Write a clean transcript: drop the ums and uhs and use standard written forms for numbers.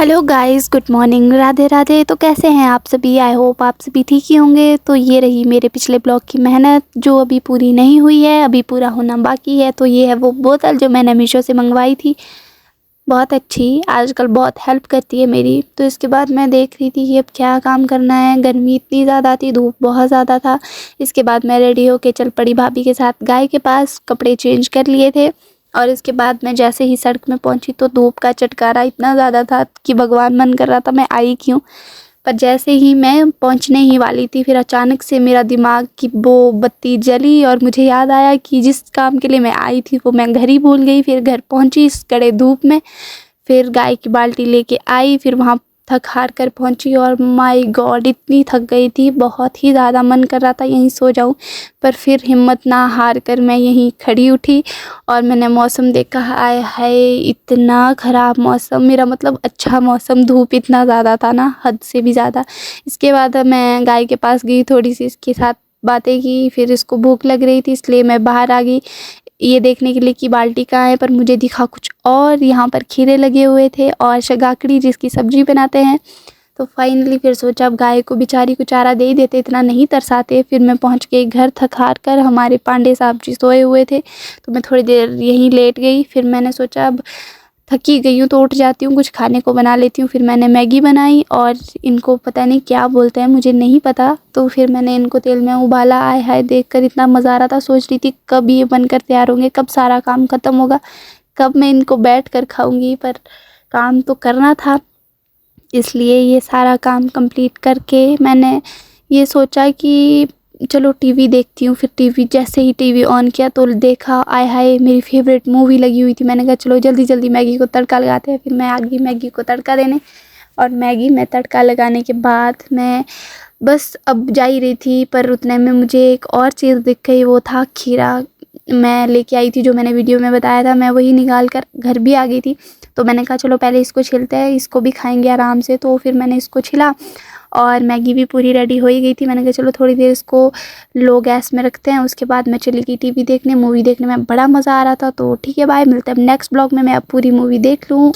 Hello guys, good morning, Radhe Radhe. तो कैसे हैं आप सभी? आई होप आप सभी ठीक ही होंगे। तो ये रही मेरे पिछले ब्लॉग की मेहनत जो अभी पूरी नहीं हुई है, अभी पूरा होना बाकी है। तो ये है वो बोतल जो मैंने मीशो से मंगवाई थी, बहुत अच्छी, आजकल बहुत हेल्प करती है मेरी। तो इसके बाद मैं देख रही थी कि अब क्या काम करना है। गर्मी इतनी ज़्यादा थी, धूप बहुत ज़्यादा था। इसके बाद मैं रेडी होके चल पड़ी भाभी के साथ गाय के पास, कपड़े चेंज कर लिए थे। और इसके बाद मैं जैसे ही सड़क में पहुंची तो धूप का चटकारा इतना ज़्यादा था कि भगवान, मन कर रहा था मैं आई क्यों। पर जैसे ही मैं पहुंचने ही वाली थी, फिर अचानक से मेरा दिमाग की वो बत्ती जली और मुझे याद आया कि जिस काम के लिए मैं आई थी वो मैं घर ही भूल गई। फिर घर पहुंची इस कड़े धूप में, फिर गाय की बाल्टी लेके आई, फिर वहाँ थक हार कर पहुंची। और माय गॉड, इतनी थक गई थी, बहुत ही ज़्यादा मन कर रहा था यहीं सो जाऊं। पर फिर हिम्मत ना हार कर मैं यहीं खड़ी उठी और मैंने मौसम देखा। आय हाय, इतना ख़राब मौसम, मेरा मतलब अच्छा मौसम, धूप इतना ज़्यादा था ना, हद से भी ज़्यादा। इसके बाद मैं गाय के पास गई, थोड़ी सी इसके साथ बातें की। फिर इसको भूख लग रही थी इसलिए मैं बाहर आ गई ये देखने के लिए कि बाल्टी कहाँ है। पर मुझे दिखा कुछ और, यहाँ पर खीरे लगे हुए थे और शगाकड़ी जिसकी सब्ज़ी बनाते हैं। तो फाइनली फिर सोचा अब गाय को बेचारी को चारा दे ही देते, इतना नहीं तरसाते। फिर मैं पहुँच गई घर थक हार कर, हमारे पांडे साहब जी सोए हुए थे तो मैं थोड़ी देर यहीं लेट गई। फिर मैंने सोचा अब थकी गई हूँ तो उठ जाती हूँ, कुछ खाने को बना लेती हूँ। फिर मैंने मैगी बनाई और इनको पता नहीं क्या बोलते हैं, मुझे नहीं पता। तो फिर मैंने इनको तेल में उबाला। आय हाय, देखकर इतना मज़ा आ रहा था, सोच रही थी कब ये बनकर तैयार होंगे, कब सारा काम ख़त्म होगा, कब मैं इनको बैठ कर खाऊंगी। पर काम तो करना था, इसलिए ये सारा काम कंप्लीट करके मैंने ये सोचा कि चलो टीवी देखती हूँ। फिर टीवी, जैसे ही टीवी ऑन किया तो देखा, आय हाय, मेरी फेवरेट मूवी लगी हुई थी। मैंने कहा चलो जल्दी जल्दी मैगी को तड़का लगाते हैं। फिर मैं आ गई मैगी को तड़का देने, और मैगी में तड़का लगाने के बाद मैं बस अब जा ही रही थी। पर उतने में मुझे एक और चीज़ दिख गई, वो था खीरा। मैं लेके आई थी जो मैंने वीडियो में बताया था, मैं वही निकाल कर घर भी आ गई थी। तो मैंने कहा चलो पहले इसको छिलते हैं, इसको भी खाएंगे आराम से। तो फिर मैंने इसको छिला और मैगी भी पूरी रेडी हो ही गई थी। मैंने कहा चलो थोड़ी देर इसको लो गैस में रखते हैं। उसके बाद मैं चली गई टीवी देखने। मूवी देखने में बड़ा मज़ा आ रहा था। तो ठीक है, बाय, मिलते हैं अब नेक्स्ट ब्लॉग में, मैं अब पूरी मूवी देख लूँ।